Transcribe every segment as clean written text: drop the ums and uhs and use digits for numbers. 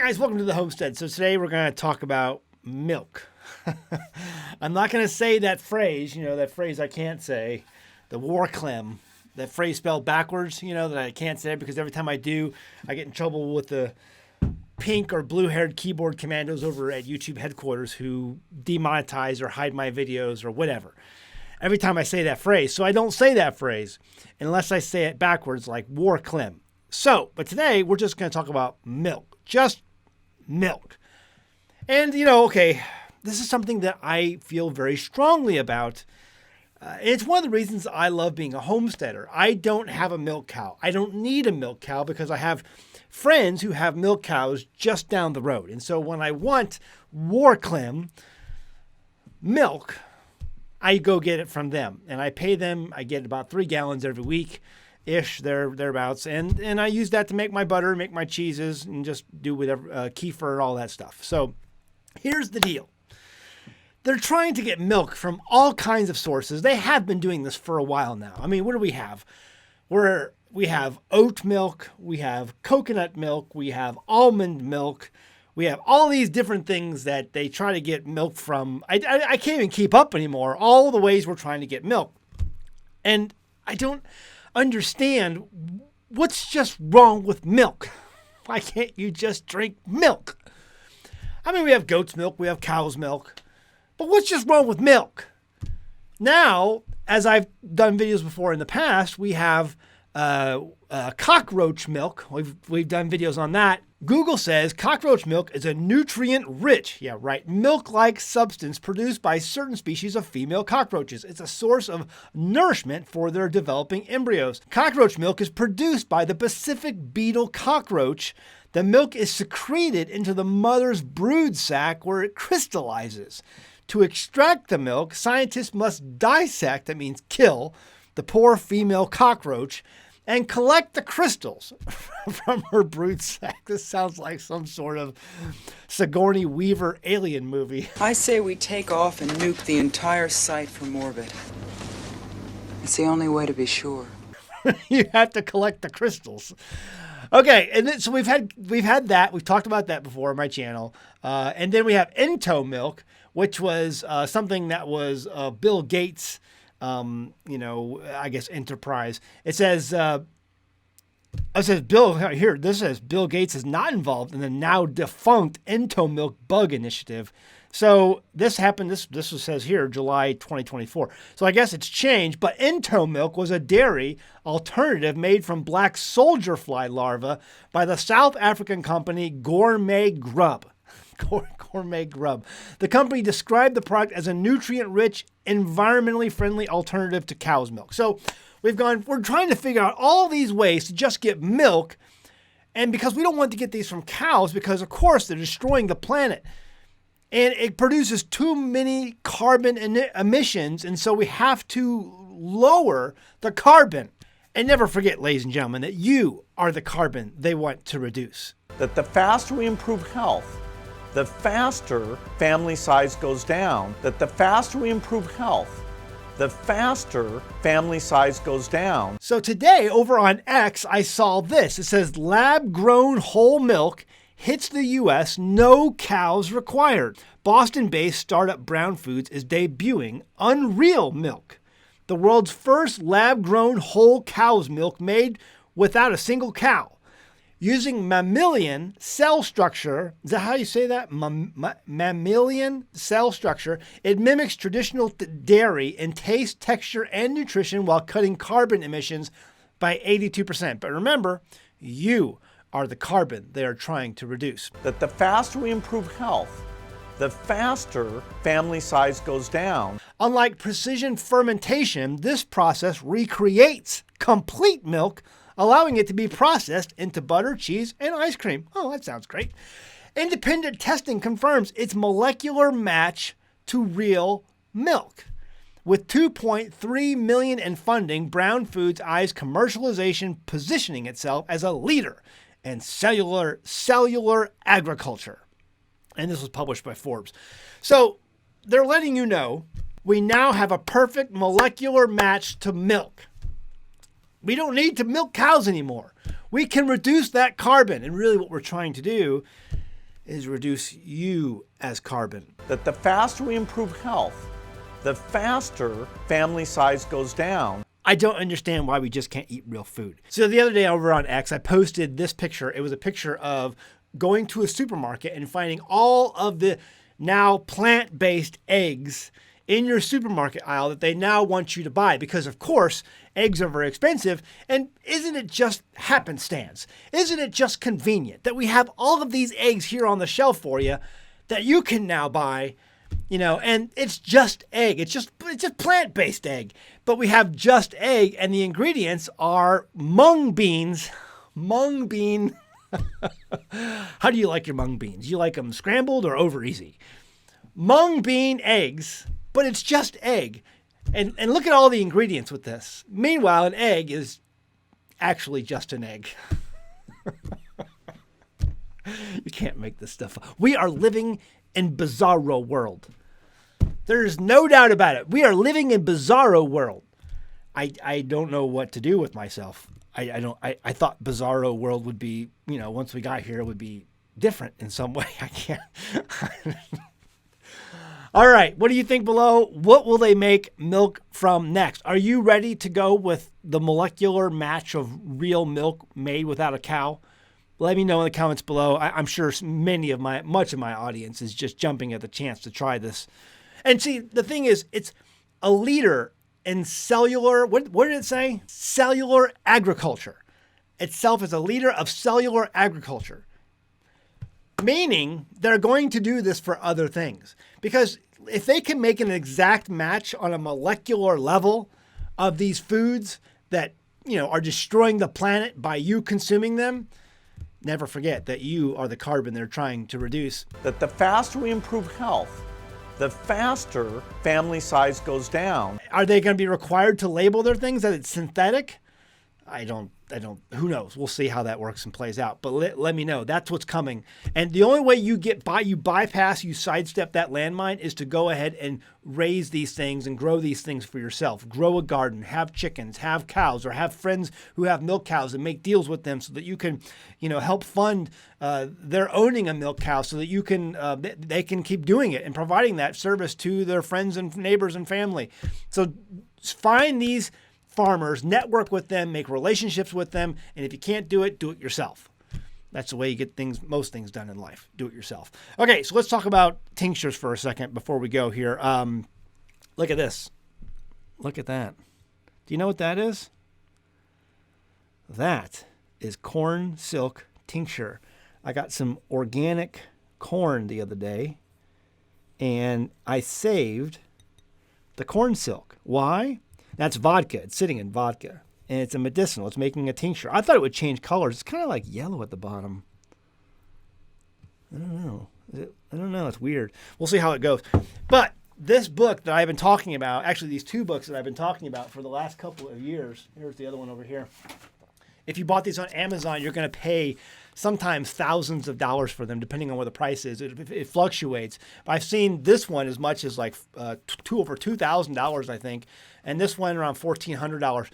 guys, welcome to the Homestead. So today we're going to talk about milk. I'm not going to say that phrase, that phrase I can't say, the war clem, that phrase spelled backwards, that I can't say because every time I do, I get in trouble with the pink or blue-haired keyboard commandos over at YouTube headquarters who demonetize or hide my videos or whatever. Every time I say that phrase. So I don't say that phrase unless I say it backwards like war clem. But today we're just going to talk about milk, just milk. And, this is something that I feel very strongly about. It's one of the reasons I love being a homesteader. I don't have a milk cow. I don't need a milk cow because I have friends who have milk cows just down the road. And so when I want war clem milk, I go get it from them. And I pay them. I get about 3 gallons every week. Ish, thereabouts, and I use that to make my butter, make my cheeses, and just do whatever, kefir, all that stuff. So here's the deal. They're trying to get milk from all kinds of sources. They have been doing this for a while now. I mean, what do we have? We have oat milk, we have coconut milk, we have almond milk, we have all these different things that they try to get milk from. I can't even keep up anymore, all the ways we're trying to get milk. And I don't understand what's just wrong with milk. Why can't you just drink milk? I mean, we have goat's milk, we have cow's milk, but what's just wrong with milk? Now, as I've done videos before in the past, we have cockroach milk. We've done videos on that. Google says cockroach milk is a nutrient-rich, milk-like substance produced by certain species of female cockroaches. It's a source of nourishment for their developing embryos. Cockroach milk is produced by the Pacific beetle cockroach. The milk is secreted into the mother's brood sac where it crystallizes. To extract the milk, scientists must dissect, that means kill, the poor female cockroach and collect the crystals from her brood sac. This sounds like some sort of Sigourney Weaver alien movie. I say we take off and nuke the entire site from orbit. It's the only way to be sure. You have to collect the crystals. Okay, and then, so we've had that. We've talked about that before on my channel. And then we have Ento milk, which was something that was Bill Gates' enterprise. It says Bill Gates is not involved in the now defunct Ento Milk Bug Initiative. So this happened, this says here, July 2024. So I guess it's changed, but Ento Milk was a dairy alternative made from black soldier fly larvae by the South African company Gourmet Grub. Gourmet Grub. The company described the product as a nutrient-rich, environmentally friendly alternative to cow's milk. So we're trying to figure out all these ways to just get milk, and because we don't want to get these from cows, because of course they're destroying the planet, and it produces too many carbon emissions, and so we have to lower the carbon. And never forget, ladies and gentlemen, that you are the carbon they want to reduce. That the faster we improve health, the faster family size goes down. That the faster we improve health, the faster family size goes down. So today over on X, I saw this. It says lab-grown whole milk hits the U.S., no cows required. Boston-based startup Brown Foods is debuting Unreal Milk, the world's first lab-grown whole cow's milk made without a single cow. Using mammalian cell structure, is that how you say that? Mammalian cell structure. It mimics traditional dairy in taste, texture, and nutrition while cutting carbon emissions by 82%. But remember, you are the carbon they are trying to reduce. That the faster we improve health, the faster family size goes down. Unlike precision fermentation, this process recreates complete milk, allowing it to be processed into butter, cheese, and ice cream. Oh, that sounds great. Independent testing confirms its molecular match to real milk. With $2.3 million in funding, Brown Foods eyes commercialization, positioning itself as a leader in cellular agriculture. And this was published by Forbes. So they're letting you know we now have a perfect molecular match to milk. We don't need to milk cows anymore. We can reduce that carbon. And really what we're trying to do is reduce you as carbon. That the faster we improve health, the faster family size goes down. I don't understand why we just can't eat real food. So the other day over on X, I posted this picture. It was a picture of going to a supermarket and finding all of the now plant-based eggs in your supermarket aisle that they now want you to buy because, of course, eggs are very expensive. And isn't it just happenstance? Isn't it just convenient that we have all of these eggs here on the shelf for you that you can now buy, and it's just egg. It's just plant-based egg. But we have just egg, and the ingredients are mung beans. Mung bean. How do you like your mung beans? You like them scrambled or over easy? Mung bean eggs, but it's just egg. And look at all the ingredients with this. Meanwhile, an egg is actually just an egg. You can't make this stuff up. We are living in bizarro world. There's no doubt about it. We are living in bizarro world. I don't know what to do with myself. I thought bizarro world would be, once we got here, it would be different in some way. I can't. All right. What do you think below? What will they make milk from next? Are you ready to go with the molecular match of real milk made without a cow? Let me know in the comments below. I'm sure much of my audience is just jumping at the chance to try this. And see, the thing is, it's a leader in cellular, what did it say? Cellular agriculture. Itself is a leader of cellular agriculture. Meaning they're going to do this for other things. Because if they can make an exact match on a molecular level of these foods that, are destroying the planet by you consuming them, never forget that you are the carbon they're trying to reduce. That the faster we improve health, the faster family size goes down. Are they going to be required to label their things that it's synthetic? I don't, who knows? We'll see how that works and plays out. But let me know. That's what's coming. And the only way you sidestep that landmine is to go ahead and raise these things and grow these things for yourself. Grow a garden, have chickens, have cows, or have friends who have milk cows and make deals with them so that you can, help fund their owning a milk cow so that you can, they can keep doing it and providing that service to their friends and neighbors and family. So find these farmers, network with them, make relationships with them, and if you can't do it yourself. That's the way you get most things done in life. Do it yourself. Okay, so let's talk about tinctures for a second before we go here. Look at this. Look at that. Do you know what that is? That is corn silk tincture. I got some organic corn the other day, and I saved the corn silk. Why? That's vodka. It's sitting in vodka. And it's a medicinal. It's making a tincture. I thought it would change colors. It's kind of like yellow at the bottom. I don't know. I don't know. It's weird. We'll see how it goes. But this book that I've been talking about, actually these two books that I've been talking about for the last couple of years. Here's the other one over here. If you bought these on Amazon, you're going to pay sometimes thousands of dollars for them, depending on what the price is. It fluctuates. But I've seen this one as much as like over $2,000, I think, and this one around $1,400.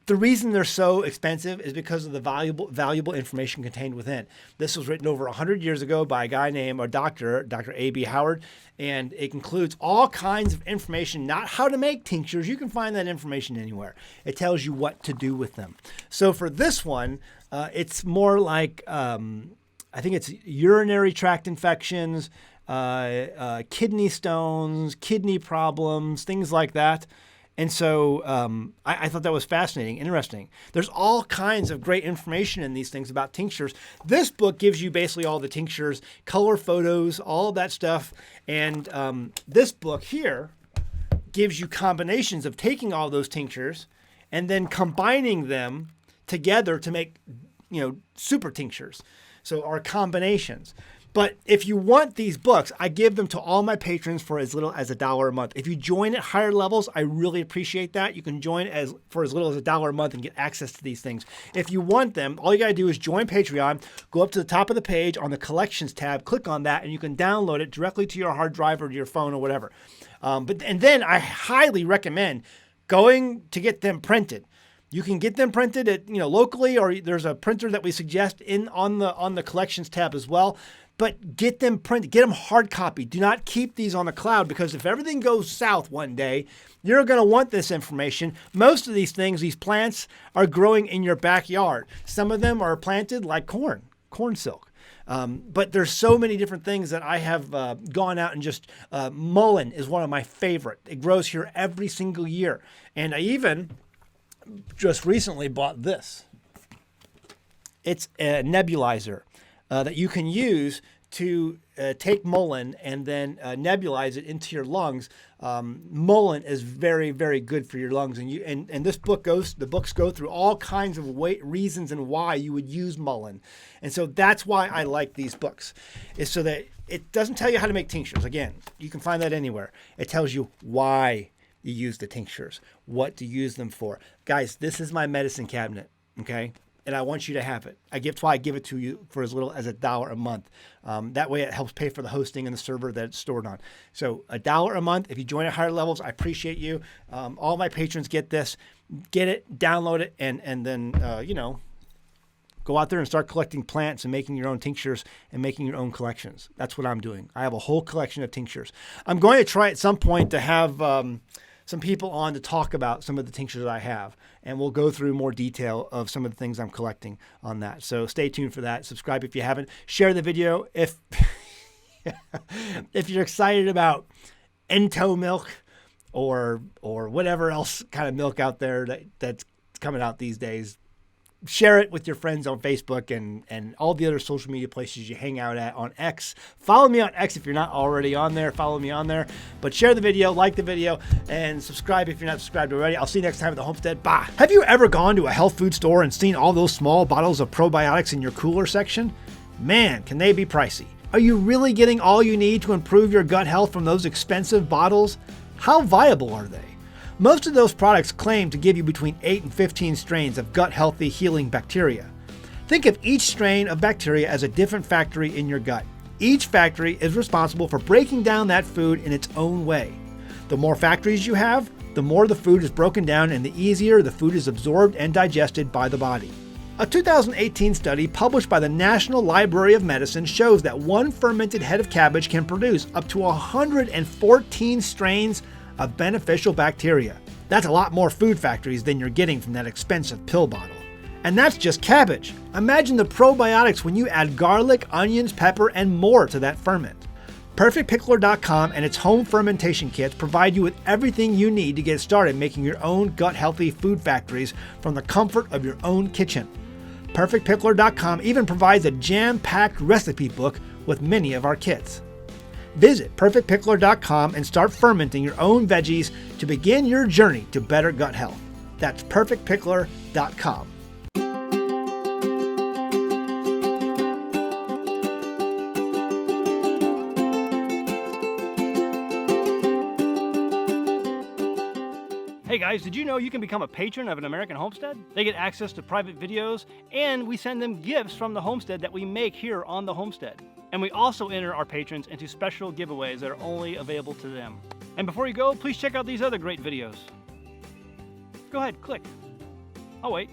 The reason they're so expensive is because of the valuable information contained within. This was written over 100 years ago by a guy named Dr. A.B. Howard, and it includes all kinds of information, not how to make tinctures. You can find that information anywhere. It tells you what to do with them. So for this one, it's more like, I think it's urinary tract infections, kidney stones, kidney problems, things like that. And so I thought that was fascinating, interesting. There's all kinds of great information in these things about tinctures. This book gives you basically all the tinctures, color photos, all of that stuff. And this book here gives you combinations of taking all those tinctures and then combining them together to make, super tinctures. So our combinations. But if you want these books, I give them to all my patrons for as little as $1 a month. If you join at higher levels, I really appreciate that. You can join for as little as $1 a month and get access to these things. If you want them, all you got to do is join Patreon, go up to the top of the page on the collections tab, click on that, and you can download it directly to your hard drive or to your phone or whatever. And then I highly recommend going to get them printed. You can get them printed at, locally, or there's a printer that we suggest on the collections tab as well. But get them printed, get them hard copy. Do not keep these on the cloud, because if everything goes south one day, you're going to want this information. Most of these things, these plants, are growing in your backyard. Some of them are planted like corn silk. But there's so many different things that I have gone out and just, mullein is one of my favorite. It grows here every single year. And I even just recently bought this. It's a nebulizer that you can use to take mullein and then nebulize it into your lungs. Mullein is very, very good for your lungs, and the books go through all kinds of reasons and why you would use mullein, and so that's why I like these books, is so that it doesn't tell you how to make tinctures. Again, you can find that anywhere. It tells you why you use the tinctures, what to use them for. Guys, this is my medicine cabinet, okay? And I want you to have it. That's why I give it to you for as little as $1 a month. That way it helps pay for the hosting and the server that it's stored on. So $1 a month. If you join at higher levels, I appreciate you. All my patrons get this. Get it, download it, and then, go out there and start collecting plants and making your own tinctures and making your own collections. That's what I'm doing. I have a whole collection of tinctures. I'm going to try at some point to have some people on to talk about some of the tinctures that I have, and we'll go through more detail of some of the things I'm collecting on that. So stay tuned for that. Subscribe if you haven't. Share the video if you're excited about Ento milk or whatever else kind of milk out there that's coming out these days. Share it with your friends on Facebook and all the other social media places you hang out at on X. Follow me on X if you're not already on there. Follow me on there. But share the video, like the video, and subscribe if you're not subscribed already. I'll see you next time at the Homestead. Bye. Have you ever gone to a health food store and seen all those small bottles of probiotics in your cooler section? Man, can they be pricey. Are you really getting all you need to improve your gut health from those expensive bottles? How viable are they? Most of those products claim to give you between 8 and 15 strains of gut-healthy healing bacteria. Think of each strain of bacteria as a different factory in your gut. Each factory is responsible for breaking down that food in its own way. The more factories you have, the more the food is broken down and the easier the food is absorbed and digested by the body. A 2018 study published by the National Library of Medicine shows that one fermented head of cabbage can produce up to 114 strains of beneficial bacteria. That's a lot more food factories than you're getting from that expensive pill bottle. And that's just cabbage. Imagine the probiotics when you add garlic, onions, pepper, and more to that ferment. PerfectPickler.com and its home fermentation kits provide you with everything you need to get started making your own gut-healthy food factories from the comfort of your own kitchen. PerfectPickler.com even provides a jam-packed recipe book with many of our kits. Visit PerfectPickler.com and start fermenting your own veggies to begin your journey to better gut health. That's PerfectPickler.com. Hey guys, did you know you can become a patron of an American Homestead? They get access to private videos, and we send them gifts from the Homestead that we make here on the Homestead. And we also enter our patrons into special giveaways that are only available to them. And before you go, please check out these other great videos. Go ahead, click. I'll wait.